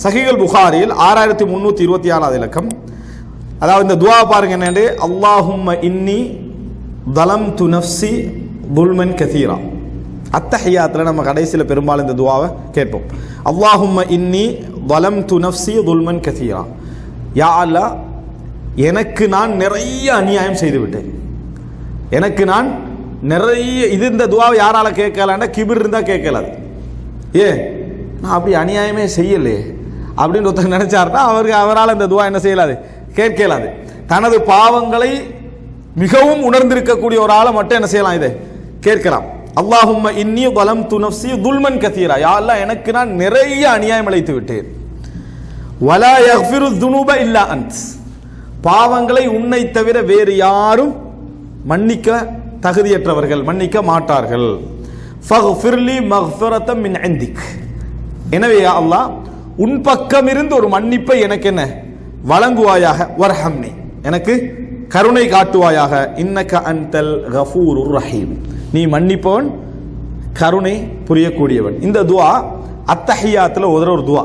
சஹீஹுல் புகாரியில் 6326 இலக்கம். அதாவது இந்த துவா பாருங்க என்னன்னு, அல்லாஹும்ம இன்னி தலம்து நஃப்ஸி துல்மன் கதீரா. அத்தஹியாத்துல நம்ம கடைசியில் பெரும்பாலும் இந்த துவாவை கேட்போம். அல்லாஹும்ம இன்னி தலம்து நஃப்ஸி துல்மன் கதீரா. யா அல்லாஹ், எனக்கு நான் நிறைய அநியாயம் செய்து விட்டேன். எனக்கு நான் நிறைய இந்த துவாவை யாரால கேட்கலான்னா கிபிர் இருந்தால் கேட்கலாது. நான் அப்படி அநியாயமே செய்யலே அப்படின்னு ஒருத்தர் நினைச்சாருன்னா அவரால் இந்த துவா என்ன செய்யலாது, கேட்கலாது. தனது பாவங்களை மிகவும் உணர்ந்திருக்கக்கூடிய ஒரு ஆளை மட்டும் என்ன செய்யலாம், இதை கேட்கலாம். அல்லாஹும்ம இன்னி வலம்து நஃப்ஸி துல்மன் கதீரா. யா அல்லாஹ், எனக்கு நான் நிறைய அநியாயம் இழைத்து விட்டேன். வலா யக்ஃபிரு துனூப இல்லா அன்த். பாவங்களை உன்னை தவிர வேறு யாரும் மன்னிக்க தகுதியற்றவர்கள், மன்னிக்க மாட்டார்கள். ஃபக்ஃபிர்லி மக்ஃபிரத்தம் மின் இந்திக். எனவே யா அல்லாஹ், உன் பக்கம் இருந்து ஒரு மன்னிப்பை எனக்கு என்ன வழங்குவாயாக. வர்ஹம்னி, எனக்கு கருணை காட்டுவாயாக. இன்னக அன்தல் கஃபூருர் ரஹீம், நீ மன்னிப்பவன், கருணை புரியக்கூடியவன். இந்த துவா அத்தஹியாத்துல ஒரு துவா.